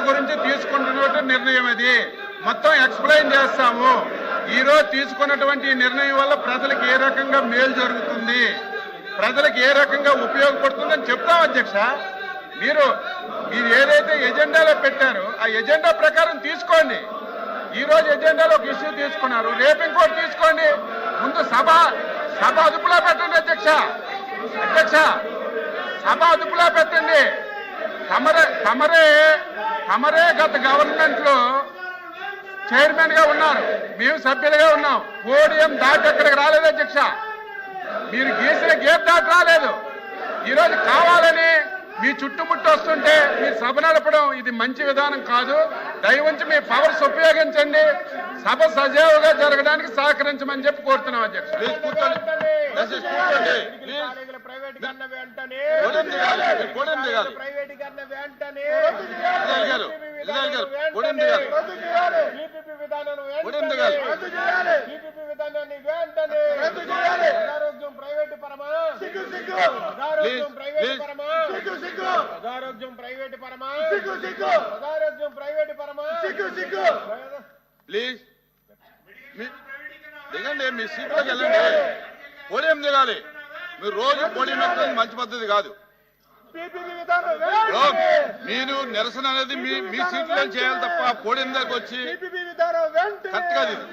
గురించి తీసుకుంటున్న నిర్ణయం అది మొత్తం ఎక్స్ప్లెయిన్ చేస్తాము. ఈ రోజు తీసుకున్నటువంటి నిర్ణయం వల్ల ప్రజలకు ఏ రకంగా మేలు జరుగుతుంది, ప్రజలకు ఏ రకంగా ఉపయోగపడుతుందని చెప్తాం అధ్యక్ష. మీరు ఏదైతే ఎజెండాలో పెట్టారో ఆ ఎజెండా ప్రకారం తీసుకోండి. ఈ రోజు ఎజెండాలో ఒక ఇష్యూ తీసుకున్నారు, రేపు ఇంకోటి తీసుకోండి. ముందు సభ అదుపులో పెట్టండి అధ్యక్ష. సభ అదుపులో పెట్టండి. తమరే గత గవర్నమెంట్ లో చైర్మన్ గా ఉన్నారు, మేము సభ్యులుగా ఉన్నాం. పోడియం దాటి అక్కడికి రాలేదు అధ్యక్ష. మీరు గీసిన గేట్ దాటి రాలేదు. ఈరోజు కావాలని మీ చుట్టుముట్టు వస్తుంటే మీరు సభ నడపడం ఇది మంచి విధానం కాదు. దయవుంచి మీ పవర్స్ ఉపయోగించండి, సభ సజావుగా జరగడానికి సహకరించమని చెప్పి కోరుతున్నాం అధ్యక్ష. అనారోగ్యం ప్రైవేట్ పరమా, అనారోగ్యం ప్రైవేట్ పరమా. ప్లీజ్ దిగండి, మీ సీట్లోకి వెళ్ళండి. పోడియం దిగాలి. మీరు రోజు పోడియం ఎక్కడం మంచి పద్ధతి కాదు. మీరు నిరసన అనేది మీ సీట్లో చేయాలి తప్ప పోడియం దగ్గరకు వచ్చి కరెక్ట్ కాదు ఇది.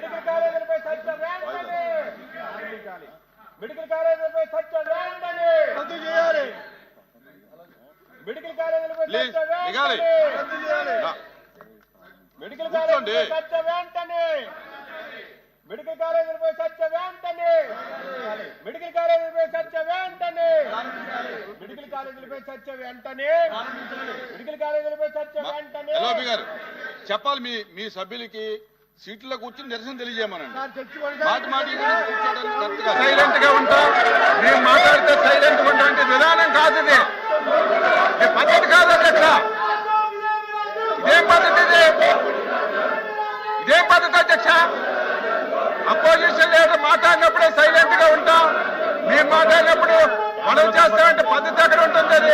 మెడికల్ కాలేజీలపై చర్చ వెంటనే, మెడికల్ కాలేజీలపై చర్చ వెంటనే రద్దు చేయాలి. మెడికల్ కాలేజీలపై చర్చ వెంటనే, మెడికల్ కాలేజీలపై చర్చ వెంటనే, మెడికల్ కాలేజీలపై చర్చ వెంటనే, మెడికల్ కాలేజీలపై చర్చ వెంటనే, మెడికల్ కాలేజీలపై చర్చ వెంటనే, మెడికల్ కాలేజీలపై చర్చ వెంటనే. ఎల్ఓపి గారు చెప్పాలి మీ సభ్యులకి సీట్లో కూర్చొని నిరసన తెలియజేయమనండి. సైలెంట్ గా ఉంటాం, మేము మాట్లాడితే సైలెంట్ గా ఉండే విధానం కాదు ఇది. పద్ధతి కాదు అధ్యక్ష. ఇదేం పద్ధతి ఇదేం పద్ధతి అధ్యక్ష? అపోజిషన్ లీడర్ మాట్లాడినప్పుడే సైలెంట్ గా ఉంటాం, మేము మాట్లాడినప్పుడు మనం చేస్తామంటే పద్ధతి ఎక్కడ ఉంటుంది? అది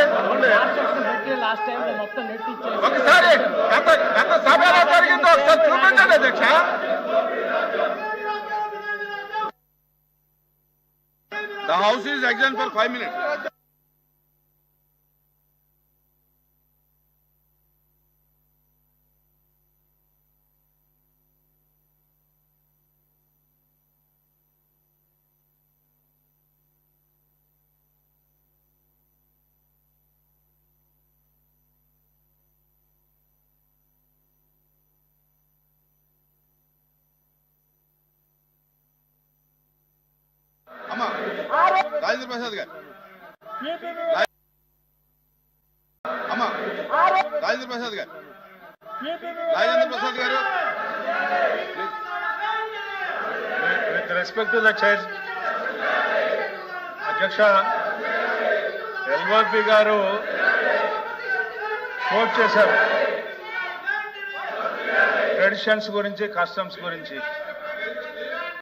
ఒకసారి గత సభలో జరిగిందో ఒకసారి చూపించండి అధ్యక్ష. The house is adjourned for 5 minutes. Rajendra Prasad గారు, అమ్మా రాజేంద్ర ప్రసాద్ గారు, రాజేంద్ర ప్రసాద్ గారు. With respect to the chair అధ్యక్ష, ఎల్ఓపి గారు కోట్ చేశారు ట్రెడిషన్స్ గురించి, కస్టమ్స్ గురించి.